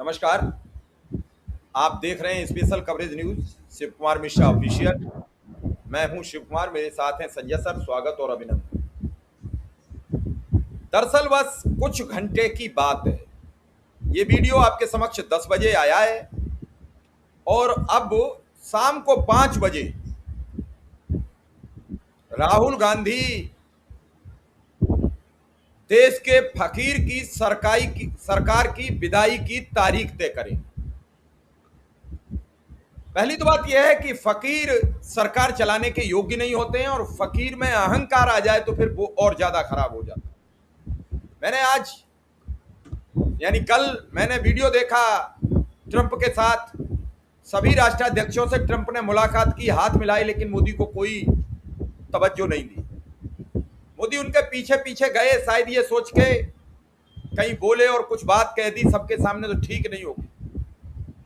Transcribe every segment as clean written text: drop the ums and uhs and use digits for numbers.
नमस्कार। आप देख रहे हैं special coverage news Shiv Kumar Mishra official. मैं हूं शिव कुमार, मेरे साथ हैं संजय सर। स्वागत और अभिनंदन। दरअसल बस कुछ घंटे की बात है, ये वीडियो आपके समक्ष 10 बजे आया है और अब शाम को 5 बजे राहुल गांधी देश के फकीर की सरकार की विदाई की तारीख तय करें। पहली तो बात यह है कि फकीर सरकार चलाने के योग्य नहीं होते हैं और फकीर में अहंकार आ जाए तो फिर वो और ज्यादा खराब हो जाता है। मैंने आज यानी कल मैंने वीडियो देखा ट्रंप के साथ, सभी राष्ट्राध्यक्षों से ट्रंप ने मुलाकात की, हाथ मिलाए, लेकिन मोदी को कोई तवज्जो नहीं दी। मोदी उनके पीछे पीछे गए, शायद ये सोच के कहीं बोले और कुछ बात कह दी सबके सामने तो ठीक नहीं होगी।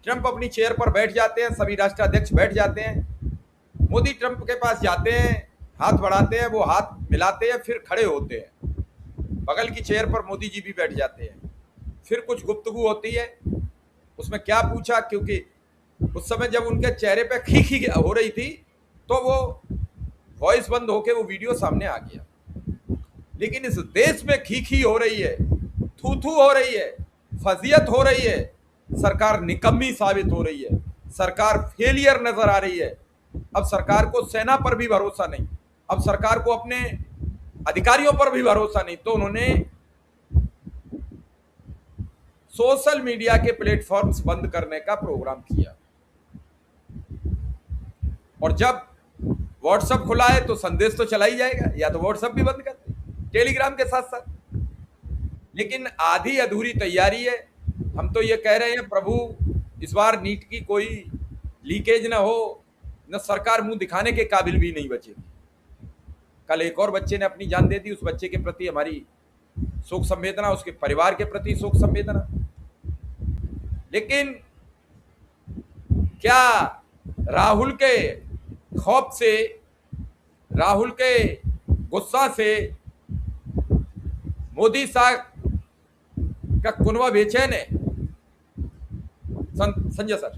ट्रंप अपनी चेयर पर बैठ जाते हैं, सभी राष्ट्राध्यक्ष बैठ जाते हैं, मोदी ट्रंप के पास जाते हैं, हाथ बढ़ाते हैं, वो हाथ मिलाते हैं, फिर खड़े होते हैं, बगल की चेयर पर मोदी जी भी बैठ जाते हैं। फिर कुछ गुफ्तगू होती है, उसमें क्या पूछा, क्योंकि उस समय जब उनके चेहरे पे खीखी हो रही थी तो वो वॉइस बंद होके वो वीडियो सामने आ गया। लेकिन इस देश में खीखी हो रही है, थू थू हो रही है, फजीयत हो रही है, सरकार निकम्मी साबित हो रही है, सरकार फेलियर नजर आ रही है। अब सरकार को सेना पर भी भरोसा नहीं, अब सरकार को अपने अधिकारियों पर भी भरोसा नहीं, तो उन्होंने सोशल मीडिया के प्लेटफॉर्म्स बंद करने का प्रोग्राम किया। और जब व्हाट्सएप खुला है तो संदेश तो चला ही जाएगा, या तो व्हाट्सएप भी बंद कर दे टेलीग्राम के साथ साथ। लेकिन आधी अधूरी तैयारी है। हम तो ये कह रहे हैं प्रभु इस बार नीट की कोई लीकेज ना हो, न सरकार मुंह दिखाने के काबिल भी नहीं बचेगी। कल एक और बच्चे ने अपनी जान दे दी, उस बच्चे के प्रति हमारी शोक संवेदना, उसके परिवार के प्रति शोक संवेदना। लेकिन क्या राहुल के खौफ से, राहुल के गुस्सा से मोदी साहब का कुनवा बेचैन है? संजय सर।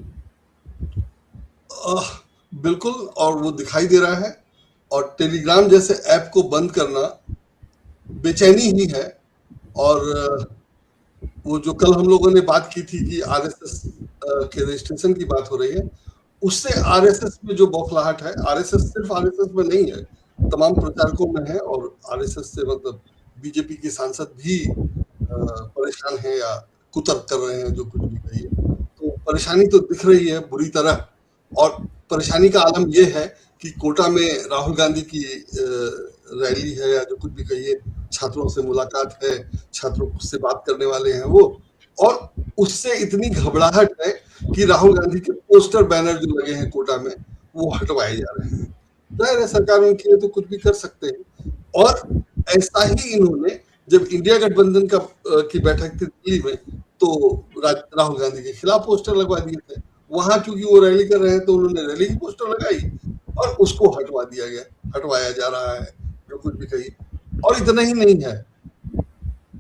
बिल्कुल, और वो दिखाई दे रहा है। और टेलीग्राम जैसे ऐप को बंद करना बेचैनी ही है। और वो जो कल हम लोगों ने बात की थी कि आरएसएस के रजिस्ट्रेशन की बात हो रही है, उससे आरएसएस में जो बौखलाहट है, आरएसएस सिर्फ आरएसएस में नहीं है, तमाम प्रचारकों में है। और आरएसएस से मतलब बीजेपी के सांसद भी परेशान हैं या कुतर्क कर रहे हैं, जो कुछ भी कहिए। तो परेशानी तो दिख रही है बुरी तरह। और परेशानी का आलम यह है कि कोटा में राहुल गांधी की रैली है या जो कुछ भी कहिए, छात्रों से मुलाकात है, छात्रों से बात करने वाले हैं वो, और उससे इतनी घबराहट है कि राहुल गांधी के पोस्टर बैनर जो लगे हैं कोटा में वो हटवाए जा रहे हैं। जाहिर है सरकार उनके लिए तो कुछ भी कर सकते हैं। और ऐसा ही इन्होंने जब इंडिया गठबंधन की बैठक थी दिल्ली में, तो राहुल गांधी के खिलाफ पोस्टर लगवा दिए थे। वहां क्योंकि वो रैली कर रहे हैं तो उन्होंने रैली की पोस्टर लगाई और उसको हटवाया जा रहा है, जो कुछ भी कही। और इतना ही नहीं है,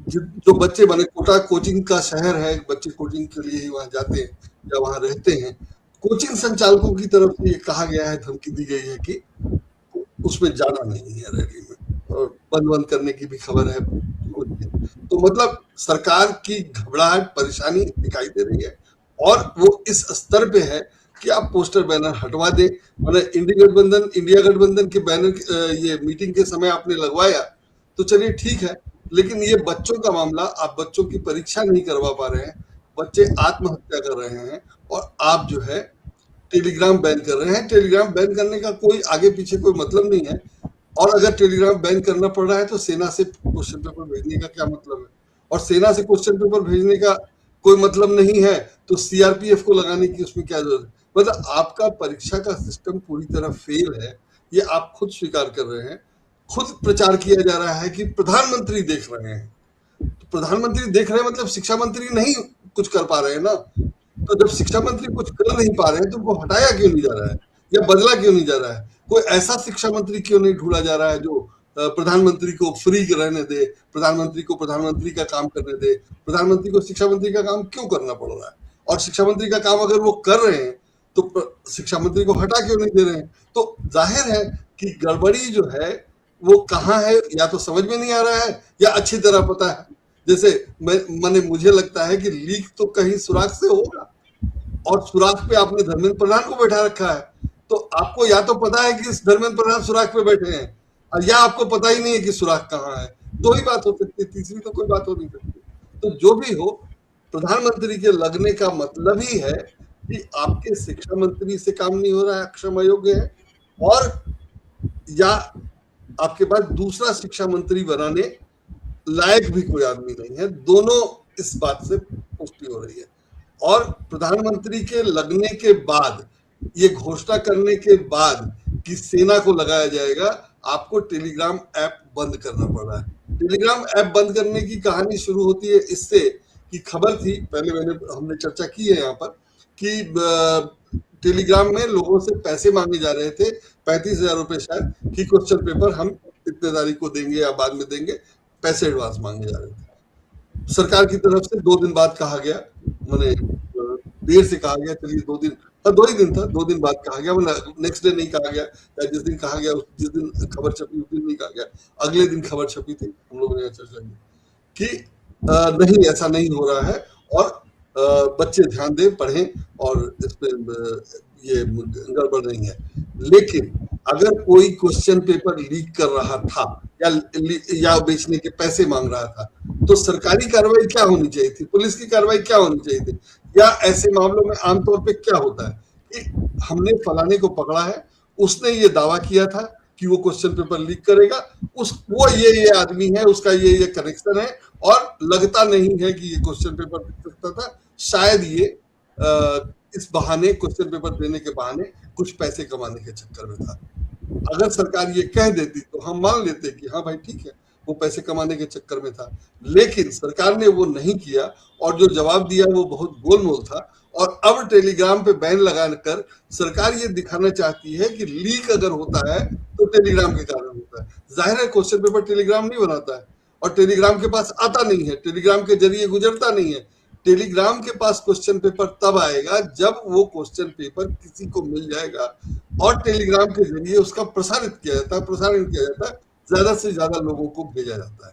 जो बच्चे बने, कोटा कोचिंग का शहर है, बच्चे कोचिंग के लिए ही वहां जाते हैं या वहां रहते हैं। कोचिंग संचालकों की तरफ से ये कहा गया है, धमकी दी गई है कि उसमें जाना नहीं है रैली में, और बंद करने की भी खबर है। तो मतलब सरकार की घबराहट, परेशानी दिखाई दे रही है। और वो इस स्तर पे है कि आप पोस्टर बैनर हटवा दें। मतलब इंडिया गठबंधन के बैनर ये मीटिंग के समय आपने लगवाया तो चलिए ठीक है, लेकिन ये बच्चों का मामला, आप बच्चों की परीक्षा नहीं करवा पा रहे हैं, बच्चे आत्महत्या कर रहे हैं, और आप जो है टेलीग्राम बैन कर रहे हैं। टेलीग्राम बैन करने का कोई आगे पीछे कोई मतलब नहीं है। और अगर टेलीग्राम बैन करना पड़ रहा है तो सेना से क्वेश्चन पेपर भेजने का क्या मतलब है? और सेना से क्वेश्चन पेपर भेजने का कोई मतलब नहीं है तो सीआरपीएफ को लगाने की उसमें क्या जरूरत है? मतलब आपका परीक्षा का सिस्टम पूरी तरह फेल है, ये आप खुद स्वीकार कर रहे हैं। खुद प्रचार किया जा रहा है कि प्रधानमंत्री देख रहे हैं। तो प्रधानमंत्री देख रहे हैं मतलब शिक्षा मंत्री नहीं कुछ कर पा रहे हैं ना। तो जब शिक्षा मंत्री कुछ कर नहीं पा रहे हैं तो उनको हटाया क्यों नहीं जा रहा है या बदला क्यों नहीं जा रहा है? कोई ऐसा शिक्षा मंत्री क्यों नहीं ढूंढा जा रहा है जो प्रधानमंत्री को फ्री रहने दे, प्रधानमंत्री को प्रधानमंत्री का काम करने दे? प्रधानमंत्री को शिक्षा मंत्री का काम क्यों करना पड़ रहा है? और शिक्षा मंत्री का काम अगर वो कर रहे हैं तो शिक्षा मंत्री को हटा क्यों नहीं दे रहे हैं? तो जाहिर है कि गड़बड़ी जो है वो कहाँ है, या तो समझ में नहीं आ रहा है या अच्छी तरह पता है। जैसे मैंने मुझे लगता है कि लीक तो कहीं सुराग से होगा, और सुराग पे आपने धर्मेंद्र प्रधान को बैठा रखा है, तो आपको या तो पता है कि धर्मेंद्र प्रधान सुराग पे बैठे हैं, या आपको पता ही नहीं है कि सुराग कहाँ है। दो ही बात हो सकती है, तीसरी तो कोई बात हो नहीं सकती। तो जो भी हो, प्रधानमंत्री के लगने का मतलब ही है कि आपके शिक्षा मंत्री से काम नहीं हो रहा है, अक्षम अयोग्य है, और या आपके पास दूसरा शिक्षा मंत्री बनाने लायक भी कोई आदमी नहीं है। दोनों इस बात से पुष्टि हो रही है। और प्रधानमंत्री के लगने के बाद, ये घोषणा करने के बाद कि सेना को लगाया जाएगा, आपको टेलीग्राम ऐप बंद करना पड़ रहा है। टेलीग्राम ऐप बंद करने की कहानी शुरू होती है इससे कि खबर थी, पहले हमने चर्चा की है यहाँ पर, कि टेलीग्राम में लोगों से पैसे मांगे जा रहे थे, 35,000 रुपए शायद, कि क्वेश्चन पेपर हम इतने तारीख को देंगे या बाद में देंगे, पैसे एडवांस मांगे जा रहे थे। सरकार की तरफ से 2 दिन बाद कहा गया, मैंने देर से कहा गया, चलिए 2 दिन, 2 ही दिन था, 2 दिन बाद कहा गया, मतलब नेक्स्ट डे नहीं कहा गया, या जिस दिन कहा गया जिस दिन खबर छपी उस दिन नहीं कहा गया, अगले दिन खबर छपी थी, हम लोगों ने चर्चा की कि नहीं, ऐसा नहीं हो रहा है, और बच्चे ध्यान दें, पढ़ें, और इसमें ये गड़बड़ नहीं है। लेकिन अगर कोई क्वेश्चन पेपर लीक कर रहा था या बेचने के पैसे मांग रहा था, तो सरकारी कार्रवाई क्या होनी चाहिए थी, पुलिस की कार्रवाई क्या होनी चाहिए थी, या ऐसे मामलों में आमतौर पे क्या होता है कि हमने फलाने को पकड़ा है, उसने ये दावा किया था कि वो क्वेश्चन पेपर लीक करेगा, वो ये आदमी है, उसका ये कनेक्शन है, और लगता नहीं है कि ये क्वेश्चन पेपर लिख सकता था, शायद ये इस बहाने, क्वेश्चन पेपर देने के बहाने कुछ पैसे कमाने के चक्कर में था। अगर सरकार ये कह देती तो हम मान लेते कि हाँ भाई ठीक है, वो पैसे कमाने के चक्कर में था, लेकिन सरकार ने वो नहीं किया, और जो जवाब दिया वो बहुत गोलमोल था। और अब टेलीग्राम पे बैन लगाकर सरकार ये दिखाना चाहती है कि लीक अगर होता है तो टेलीग्राम के कारण होता है। जाहिर है क्वेश्चन पेपर टेलीग्राम नहीं बनाता है, और टेलीग्राम के पास आता नहीं है, टेलीग्राम के जरिए गुजरता नहीं है। टेलीग्राम के पास क्वेश्चन पेपर तब आएगा जब वो क्वेश्चन पेपर किसी को मिल जाएगा, और टेलीग्राम के जरिए उसका प्रसारण किया जाता है, ज्यादा से ज्यादा लोगों को भेजा जाता है।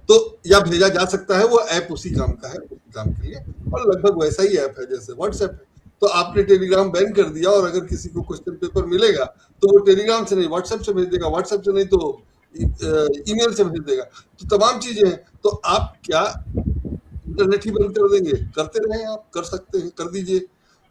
तो या भेजा जा सकता है, वो ऐप उसी काम का है, उसी काम के लिए, और लगभग वैसा ही ऐप है जैसे व्हाट्सएप है। तो आपने टेलीग्राम बैन कर दिया, और अगर किसी को क्वेश्चन पेपर मिलेगा तो वो टेलीग्राम से नहीं व्हाट्सएप से भेज देगा, व्हाट्सएप से नहीं तो ईमेल से भेज देगा। तो तमाम चीजें हैं। तो आप क्या इंटरनेट ही बंद कर देंगे? करते रहे, आप कर सकते हैं, कर दीजिए,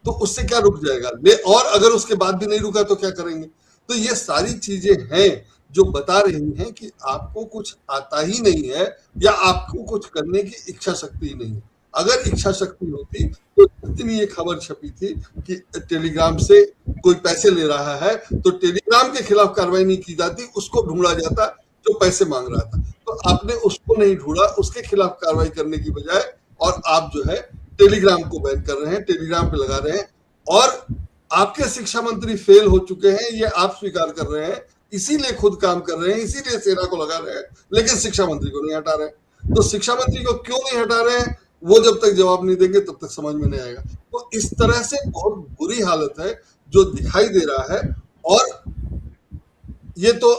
तो उससे क्या रुक जाएगा? और अगर उसके बाद भी नहीं रुका तो क्या करेंगे? तो ये सारी चीजें हैं जो बता रही हैं कि आपको कुछ आता ही नहीं है, या आपको कुछ करने की इच्छा शक्ति ही नहीं है। अगर इच्छा शक्ति होती तो इतनी ये खबर छपी थी कि टेलीग्राम से कोई पैसे ले रहा है, तो टेलीग्राम के खिलाफ कार्रवाई नहीं की जाती, उसको ढूंढा जाता जो पैसे मांग रहा था। तो आपने उसको नहीं ढूंढा, उसके खिलाफ कार्रवाई करने की बजाय, और आप जो है टेलीग्राम को बैन कर रहे हैं, टेलीग्राम पे लगा रहे हैं, और आपके शिक्षा मंत्री फेल हो चुके हैं, ये आप स्वीकार कर रहे हैं, इसीलिए खुद काम कर रहे हैं, इसीलिए सेना को लगा रहे हैं, लेकिन शिक्षा मंत्री को नहीं हटा रहे। तो शिक्षा मंत्री को क्यों नहीं हटा रहे हैं, वो जब तक जवाब नहीं देंगे तब तक समझ में नहीं आएगा। तो इस तरह से बहुत बुरी हालत है जो दिखाई दे रहा है। और ये तो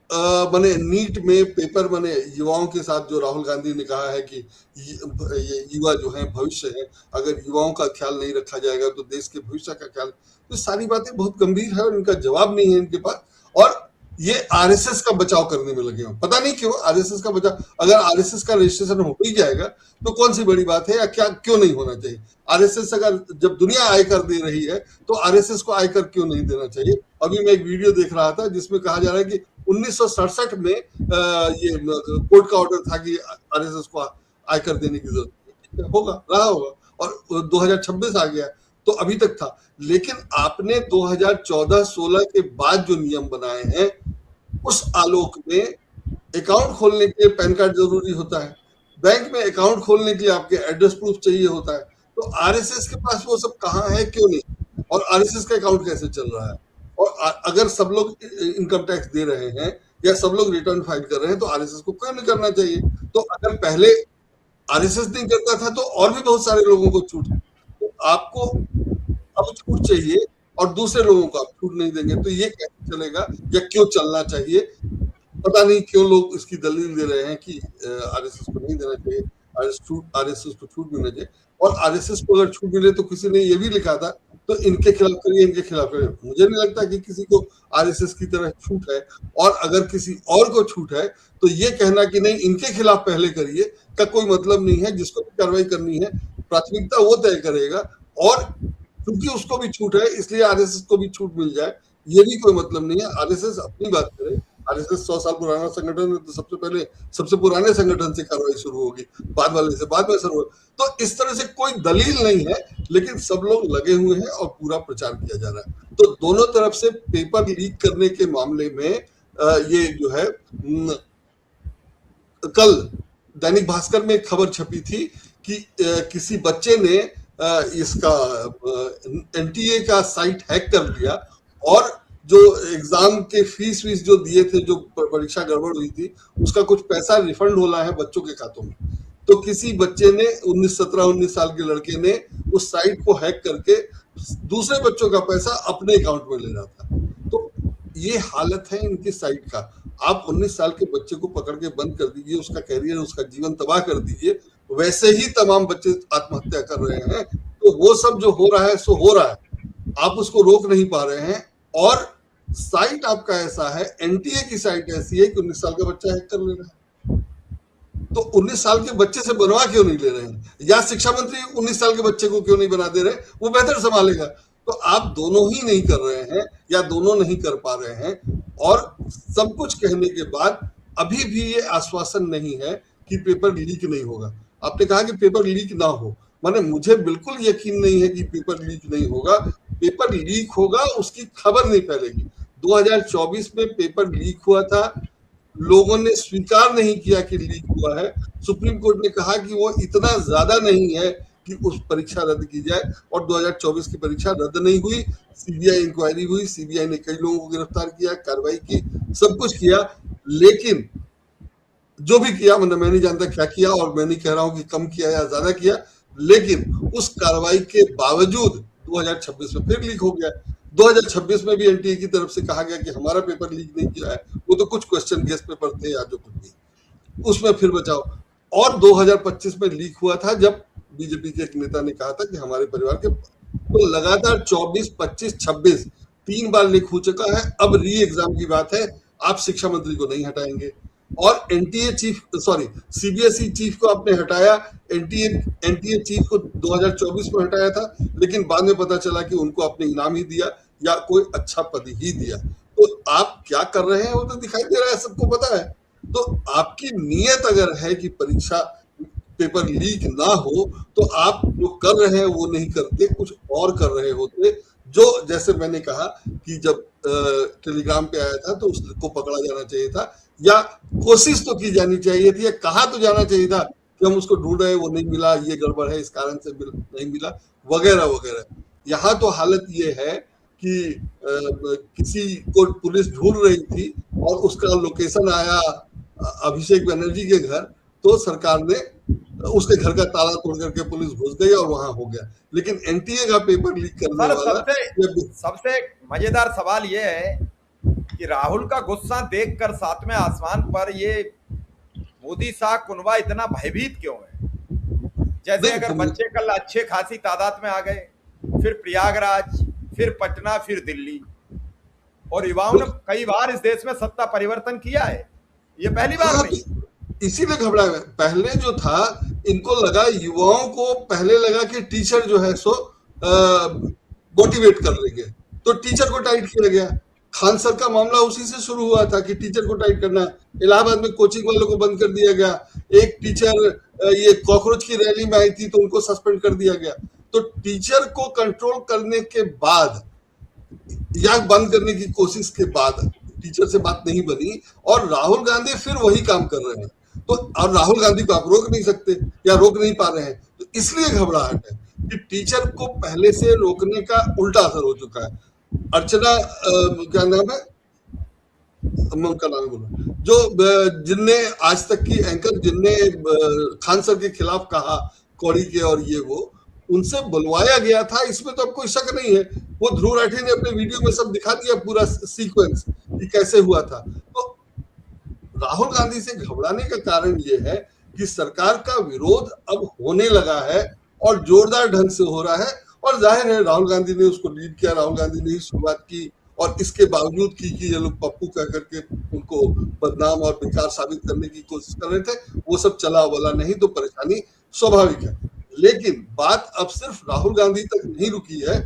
मैंने नीट में पेपर, मैंने युवाओं के साथ जो राहुल गांधी ने कहा है कि ये युवा जो है भविष्य है, अगर युवाओं का ख्याल नहीं रखा जाएगा तो देश के भविष्य का ख्याल, तो सारी बातें बहुत गंभीर है और इनका जवाब नहीं है इनके पास। और ये आरएसएस का बचाव करने में लगे हो, पता नहीं क्यों आरएसएस का बचाव। अगर आरएसएस का रजिस्ट्रेशन हो ही जाएगा तो कौन सी बड़ी बात है, या क्या क्यों नहीं होना चाहिए? आरएसएस अगर जब दुनिया आयकर दे रही है तो आरएसएस को आयकर क्यों नहीं देना चाहिए? अभी मैं एक वीडियो देख रहा था जिसमें कहा जा रहा है कि 1967 में ये कोर्ट का ऑर्डर था कि आरएसएस को आयकर देने की जरूरत होगा, रहा होगा, और 2026 आ गया तो अभी तक था। लेकिन आपने 2014-16 के बाद जो नियम बनाए हैं, उस आलोक में अकाउंट खोलने के लिए पैन कार्ड जरूरी होता है, बैंक में अकाउंट खोलने के लिए आपके एड्रेस प्रूफ चाहिए होता है। तो आरएसएस के पास वो सब कहाँ है, क्यों नहीं? और आरएसएस का अकाउंट कैसे चल रहा है? और अगर सब लोग इनकम टैक्स दे रहे हैं या सब लोग रिटर्न फाइल कर रहे हैं तो आरएसएस को क्यों नहीं करना चाहिए? तो अगर पहले आरएसएस नहीं करता था तो और भी बहुत सारे लोगों को छूट, तो आपको अब छूट चाहिए और दूसरे लोगों को आप छूट नहीं देंगे, तो ये कैसे चलेगा या क्यों चलना चाहिए? पता नहीं क्यों लोग इसकी दलील दे रहे हैं कि आरएसएस को नहीं देना चाहिए, आरएसएस को छूट मिलना चाहिए। और आरएसएस को अगर छूट मिले तो किसी ने ये भी लिखा था तो इनके खिलाफ करिए, इनके खिलाफ करिए। मुझे नहीं लगता कि किसी को आरएसएस की तरह छूट है, और अगर किसी और को छूट है तो ये कहना कि नहीं इनके खिलाफ पहले करिए का कोई मतलब नहीं है। जिसको भी कार्रवाई करनी है प्राथमिकता वो तय करेगा, और क्योंकि उसको भी छूट है इसलिए आरएसएस को भी छूट मिल जाए, ये भी कोई मतलब नहीं है। आरएसएस अपनी बात करे, आरएसएस 100 साल पुराना संगठन है, तो सबसे पहले सबसे पुराने संगठन से कार्रवाई शुरू होगी, बाद वाले से बाद में शुरू होगी। तो इस तरह से कोई दलील नहीं है, लेकिन सब लोग लगे हुए हैं और पूरा प्रचार किया जा रहा है। तो दोनों तरफ से पेपर लीक करने के मामले में ये जो है कल दैनिक भास्कर में एक खबर छपी थी कि किसी बच्चे ने इसका एनटीए का साइट हैक कर लिया, और जो एग्जाम के फीस जो दिए थे, जो परीक्षा गड़बड़ हुई थी, उसका कुछ पैसा रिफंड होना है बच्चों के खातों में। तो किसी बच्चे ने 19 साल के लड़के ने उस साइट को हैक करके दूसरे बच्चों का पैसा अपने अकाउंट में ले रहा था। तो ये हालत है इनकी साइट का। आप 19 साल के बच्चे को पकड़ के बंद कर दीजिए, उसका कैरियर, उसका जीवन तबाह कर दीजिए। वैसे ही तमाम बच्चे आत्महत्या कर रहे हैं, तो वो सब जो हो रहा है सो हो रहा है, आप उसको रोक नहीं पा रहे हैं। और साइट आपका ऐसा है, एनटीए की साइट ऐसी है कि 19 साल का बच्चा हैक कर ले रहा है। तो 19 साल के बच्चे से बनवा क्यों नहीं ले रहे हैं, या शिक्षा मंत्री 19 साल के बच्चे को क्यों नहीं बना दे रहे, वो बेहतर संभालेगा। तो आप दोनों ही नहीं कर रहे हैं, या दोनों नहीं कर पा रहे हैं। और सब कुछ कहने के बाद अभी भी ये आश्वासन नहीं है कि पेपर लीक नहीं होगा। आपने कहा कि पेपर लीक ना हो, माने मुझे बिल्कुल यकीन नहीं है कि पेपर लीक नहीं होगा। पेपर लीक होगा, उसकी खबर नहीं फैलेगी। 2024 में पेपर लीक हुआ था, लोगों ने स्वीकार नहीं किया कि लीक हुआ है। सुप्रीम कोर्ट ने कहा कि वो इतना ज्यादा नहीं है कि उस परीक्षा रद्द की जाए, और 2024 की परीक्षा रद्द नहीं हुई। सीबीआई इंक्वायरी हुई, सीबीआई ने कई लोगों को गिरफ्तार किया, कार्रवाई की, सब कुछ किया। लेकिन जो भी किया, मतलब मैं नहीं जानता क्या किया, और मैं नहीं कह रहा हूं कि कम किया या ज्यादा किया, लेकिन उस कार्रवाई के बावजूद 2026 में फिर लीक हो गया। 2026 में भी एनटीए की तरफ से कहा गया कि हमारा पेपर लीक नहीं किया है, वो तो कुछ क्वेश्चन गेस्ट पेपर थे या जो कुछ भी, उसमें फिर बचाओ। और 2025 में लीक हुआ था, जब बीजेपी के एक नेता ने कहा था कि हमारे परिवार के, तो लगातार 24, 25, 26 3 बार लीक हो चुका है। अब री एग्जाम की बात है, आप शिक्षा मंत्री को नहीं हटाएंगे, और NTA chief, sorry CBSE chief को आपने हटाया, एनटीए चीफ को 2024 में हटाया था, लेकिन बाद में पता चला कि उनको आपने इनाम ही दिया या कोई अच्छा पद ही दिया। तो आप क्या कर रहे हैं वो तो दिखाई दे रहा है, सबको पता है। तो आपकी नीयत अगर है कि परीक्षा पेपर लीक ना हो, तो आप जो कर रहे हैं वो नहीं करते, कुछ और कर रहे होते। जो जैसे मैंने कहा कि जब टेलीग्राम पे आया था तो उसको पकड़ा जाना चाहिए था, या कोशिश तो की जानी चाहिए थी, या कहा तो जाना चाहिए था कि हम उसको ढूंढ रहे हैं, वो नहीं मिला, ये गड़बड़ है, इस कारण से नहीं मिला, वगैरह वगैरह। यहाँ तो हालत ये है कि किसी को पुलिस ढूंढ रही थी और उसका लोकेशन आया अभिषेक बनर्जी के घर, तो सरकार ने उसके घर का ताला तोड़ करके पुलिस घुस गई और वहां हो गया। लेकिन एनटीए का पेपर लीक करने वाला, सबसे मजेदार सवाल यह है कि राहुल का गुस्सा देखकर सातवें आसमान पर ये मोदी शाह कुनवा इतना भयभीत क्यों है? जैसे अगर बच्चे कल अच्छे खासी तादाद में आ गए, फिर प्रयागराज, फिर पटना, फिर दिल्ली, और युवाओं ने कई बार इस देश में सत्ता परिवर्तन किया है, ये पहली बार नहीं। इसीलिए घबरा गए। पहले जो था, इनको लगा, युवाओं को पहले लगा कि टीचर जो है सो मोटिवेट कर लेंगे, तो टीचर को टाइट किया गया। खान सर का मामला उसी से शुरू हुआ था कि टीचर को टाइट करना। इलाहाबाद में कोचिंग वालों को बंद कर दिया गया। एक टीचर ये कॉकरोच की रैली में आई थी तो उनको सस्पेंड कर दिया गया। तो टीचर को कंट्रोल करने के बाद या बंद करने की कोशिश के बाद टीचर से बात नहीं बनी, और राहुल गांधी फिर वही काम कर रहे हैं। तो और राहुल गांधी को आप रोक नहीं सकते या रोक नहीं पा रहे हैं, तो इसलिए घबराहट है कि टीचर को पहले से रोकने का उल्टा असर हो चुका है। अर्चना क्या नाम है, उनका नाम बोला, जो जिनने आज तक की एंकर, जिनने खान सर के खिलाफ कहा कौड़ी के और ये उनसे बुलवाया गया था, इसमें तो अब कोई शक नहीं है। वो ध्रुव राठी ने अपने वीडियो में सब दिखा दिया पूरा सीक्वेंस कि कैसे हुआ था। तो राहुल गांधी से घबराने का कारण ये है कि सरकार का विरोध अब होने लगा है और जोरदार ढंग से हो रहा है, और जाहिर है राहुल गांधी ने उसको लीड किया, राहुल गांधी ने ही शुरुआत की, और इसके बावजूद की कि ये लोग पप्पू कह करके उनको बदनाम और बेकार साबित करने की कोशिश कर रहे थे, वो सब चला वाला नहीं, तो परेशानी स्वाभाविक है। लेकिन बात अब सिर्फ राहुल गांधी तक नहीं रुकी है,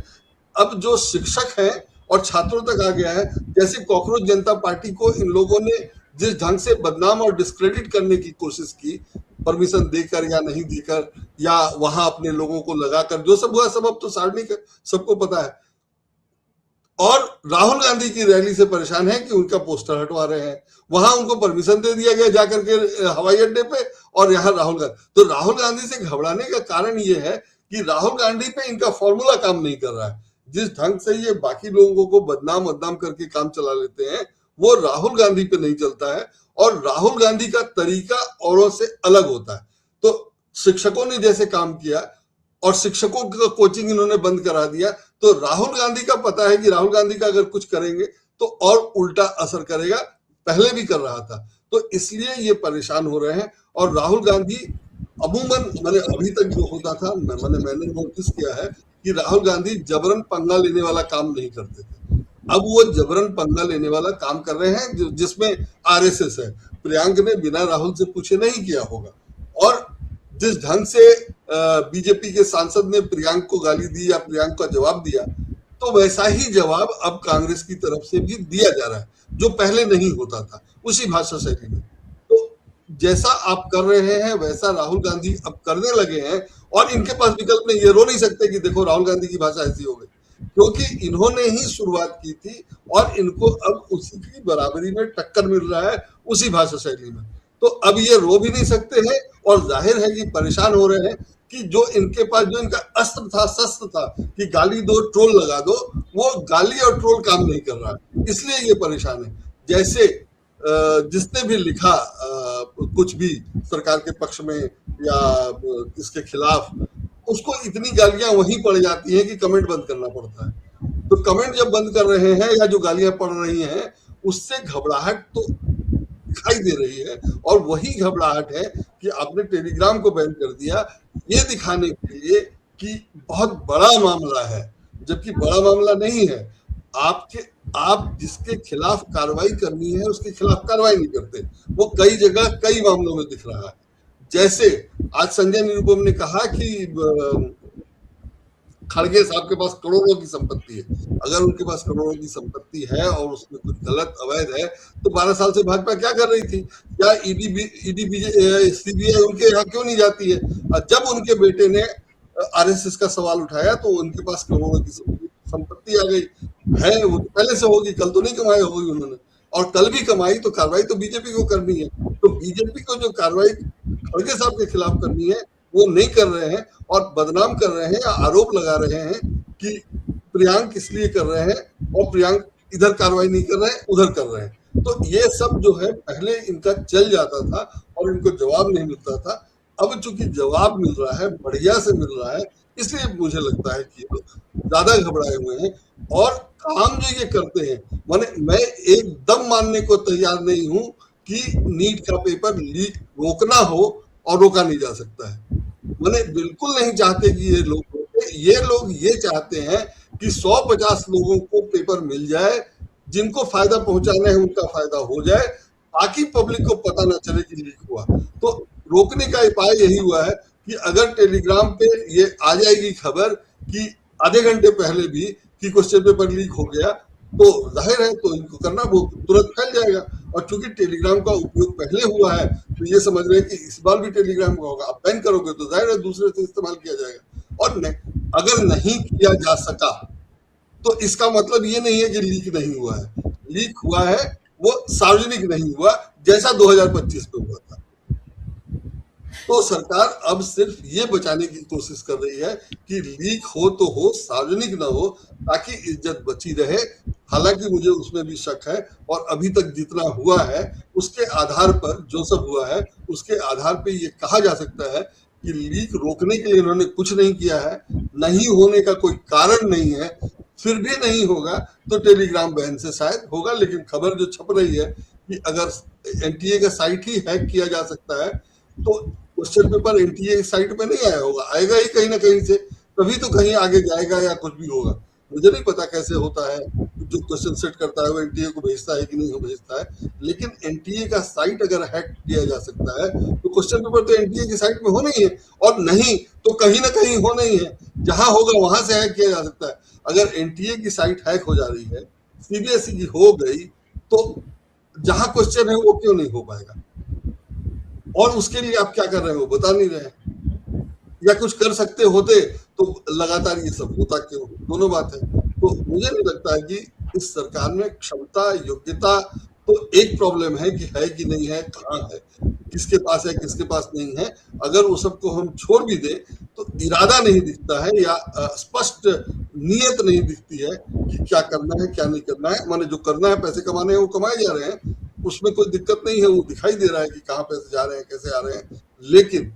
अब जो शिक्षक हैं और छात्रों तक आ गया है। जैसे कॉकरोच जनता पार्टी को इन लोगों ने जिस ढंग से बदनाम और डिस्क्रेडिट करने की कोशिश की, परमिशन देकर या नहीं देकर, या वहां अपने लोगों को लगाकर, जो सब हुआ सब अब तो सार्वजनिक है, सबको पता है। और राहुल गांधी की रैली से परेशान है कि उनका पोस्टर हटवा रहे हैं, वहां उनको परमिशन दे दिया गया जाकर के हवाई अड्डे पे, और यहाँ राहुल गांधी। तो राहुल गांधी से घबराने का कारण ये है कि राहुल गांधी पे इनका फॉर्मूला काम नहीं कर रहा है। जिस ढंग से ये बाकी लोगों को बदनाम करके काम चला लेते हैं, वो राहुल गांधी पे नहीं चलता है, और राहुल गांधी का तरीका औरों से अलग होता है। तो शिक्षकों ने जैसे काम किया और शिक्षकों का कोचिंग इन्होंने बंद करा दिया, तो राहुल गांधी का पता है कि राहुल गांधी का अगर कुछ करेंगे तो और उल्टा असर करेगा, पहले भी कर रहा था। तो इसलिए ये परेशान हो रहे हैं। और राहुल गांधी अमूमन, मैंने अभी तक जो होता था, मैंने नोटिस किया है कि राहुल गांधी जबरन पंगा लेने वाला काम नहीं करते थे। अब वो जबरन पंगा लेने वाला काम कर रहे हैं, जिसमें आरएसएस है। प्रियंक ने बिना राहुल से पूछे नहीं किया होगा, और जिस ढंग से बीजेपी के सांसद ने प्रियंक को गाली दी या प्रियंक का जवाब दिया, तो वैसा ही जवाब अब कांग्रेस की तरफ से भी दिया जा रहा है, जो पहले नहीं होता था, उसी भाषा शैली में। तो जैसा आप कर रहे हैं वैसा राहुल गांधी अब करने लगे हैं, और इनके पास विकल्प नहीं, ये रो नहीं सकते कि देखो राहुल गांधी की भाषा ऐसी हो गई, क्योंकि इन्होंने ही शुरुआत की थी, और इनको अब उसी की बराबरी में टक्कर मिल रहा है, उसी भाषा शैली में। तो अब ये रो भी नहीं सकते हैं, और जाहिर है कि परेशान हो रहे हैं कि जो इनके पास, जो इनका अस्त्र था, शस्त्र था कि गाली दो, ट्रोल लगा दो, वो गाली और ट्रोल काम नहीं कर रहा है, इसलिए ये परेशान है। जैसे जिसने भी लिखा कुछ भी सरकार के पक्ष में या इसके खिलाफ, उसको इतनी गालियां वहीं पड़ जाती हैं कि कमेंट बंद करना पड़ता है। तो कमेंट जब बंद कर रहे हैं या जो गालियां पड़ रही हैं, उससे घबराहट तो दिखाई दे रही है, और वही घबराहट है कि आपने टेलीग्राम को बैन कर दिया, ये दिखाने के लिए कि बहुत बड़ा मामला है, जबकि बड़ा मामला नहीं है। आप जिसके खिलाफ कार्रवाई करनी है उसके खिलाफ कार्रवाई नहीं करते, वो कई जगह कई मामलों में दिख रहा है। जैसे आज संजय निरुपम ने कहा कि खड़गे साहब के पास करोड़ों की संपत्ति है। अगर उनके पास करोड़ों की संपत्ति है और उसमें कुछ गलत अवैध है, तो 12 साल से भाजपा क्या कर रही थी? क्या ईडी सीबीआई उनके यहाँ क्यों नहीं जाती है? जब उनके बेटे ने आरएसएस का सवाल उठाया, तो उनके पास करोड़ों की संपत्ति आ गई है। वो पहले से होगी, कल तो नहीं कमाई होगी उन्होंने, और कल भी कमाई तो कार्रवाई तो बीजेपी को करनी है। तो बीजेपी को जो कार्रवाई खड़गे साहब के खिलाफ करनी है, वो नहीं कर रहे हैं, और बदनाम कर रहे हैं या आरोप लगा रहे हैं कि प्रियंक इसलिए कर रहे हैं, और प्रियंक इधर कार्रवाई नहीं कर रहे हैं, उधर कर रहे हैं। तो ये सब जो है पहले इनका चल जाता था और इनको जवाब नहीं मिलता था। अब चूंकि जवाब मिल रहा है, बढ़िया से मिल रहा है, इसलिए मुझे लगता है कि ज्यादा घबराए हुए हैं। और काम जो ये करते हैं, मैं एकदम मानने को तैयार नहीं हूं कि नीट का पेपर लीक रोकना हो, और रोका नहीं जा सकता है। मैंने बिल्कुल नहीं चाहते कि ये लोग ये चाहते हैं कि 150 लोगों को पेपर मिल जाए, जिनको फायदा पहुंचाना है उनका फायदा हो जाए, बाकी पब्लिक को पता ना चले कि लीक हुआ। तो रोकने का उपाय यही हुआ है कि अगर टेलीग्राम पे ये आ जाएगी खबर कि आधे घंटे पहले भी कि क्वेश्चन पेपर लीक हो गया, तो जाहिर है तो इनको करना, वो तुरंत फैल जाएगा। और चूंकि टेलीग्राम का उपयोग पहले हुआ है, तो ये समझ रहे हैं कि इस बार भी टेलीग्राम का होगा। आप बैन करोगे तो जाहिर है दूसरे से इस्तेमाल किया जाएगा। और अगर नहीं किया जा सका, तो इसका मतलब ये नहीं है कि लीक नहीं हुआ है। लीक हुआ है, वो सार्वजनिक नहीं हुआ, जैसा 2025 में हुआ था। तो सरकार अब सिर्फ ये बचाने की कोशिश कर रही है कि लीक हो तो हो, सार्वजनिक ना हो, ताकि इज्जत बची रहे। हालांकि मुझे उसमें भी शक है, और अभी तक जितना हुआ है उसके आधार पर, जो सब हुआ है उसके आधार पे ये कहा जा सकता है कि लीक रोकने के लिए इन्होंने कुछ नहीं किया है, नहीं होने का कोई कारण नहीं है, फिर भी नहीं होगा तो टेलीग्राम बैन से शायद होगा। लेकिन खबर जो छप रही है कि अगर एनटीए का साइट ही हैक किया जा सकता है तो क्वेश्चन पेपर एनटीए की साइट पे नहीं आया होगा, आएगा ही कहीं ना कहीं से, तभी तो कहीं आगे जाएगा या कुछ भी होगा। मुझे नहीं पता कैसे होता है, जो क्वेश्चन सेट करता है वो एनटीए को भेजता है कि नहीं को भेजता है, लेकिन एनटीए का साइट अगर हैक किया जा सकता है तो क्वेश्चन पेपर तो एनटीए की साइट में होना ही है, और नहीं तो कहीं ना कहीं होना ही है, जहां होगा वहां से हैक किया जा सकता है। अगर एनटीए की साइट हैक हो जा रही है, सीबीएसई की हो गई, तो जहां क्वेश्चन है वो क्यों नहीं हो पाएगा? और उसके लिए आप क्या कर रहे हो बता नहीं रहे, या कुछ कर सकते होते तो लगातार ये सब होता क्यों? दोनों बात है। तो मुझे नहीं लगता है कि इस सरकार में क्षमता, योग्यता, तो एक प्रॉब्लम है कि नहीं है, कहाँ है, किसके पास है, किसके पास नहीं है। अगर वो सबको हम छोड़ भी दें तो इरादा नहीं दिखता है, या स्पष्ट नियत नहीं दिखती है कि क्या करना है क्या नहीं करना है। माने जो करना है, पैसे कमाने हैं वो कमाए जा रहे हैं, उसमें कोई दिक्कत नहीं है, वो दिखाई दे रहा है कि कहाँ पैसे जा रहे हैं, कैसे आ रहे हैं, लेकिन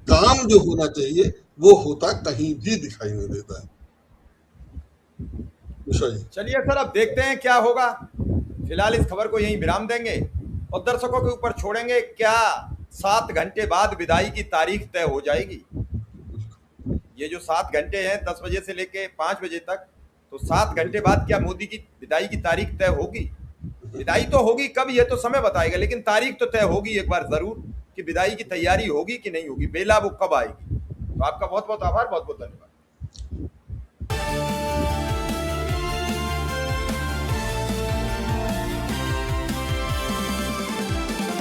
काम जो होना चाहिए वो होता कहीं भी दिखाई नहीं देता है। चलिए सर, अब देखते हैं क्या होगा। फिलहाल इस खबर को यहीं विराम देंगे और दर्शकों के ऊपर छोड़ेंगे। क्या 7 घंटे बाद विदाई की तारीख तय हो जाएगी? ये जो 7 घंटे हैं 10 बजे से लेके 5 बजे तक, तो 7 घंटे बाद क्या मोदी की विदाई की तारीख तय होगी? विदाई तो होगी, कब ये तो समय बताएगा, लेकिन तारीख तो तय होगी एक बार जरूर कि विदाई की तैयारी होगी कि नहीं होगी, बेला वो कब आएगी। तो आपका बहुत बहुत आभार, बहुत बहुत धन्यवाद।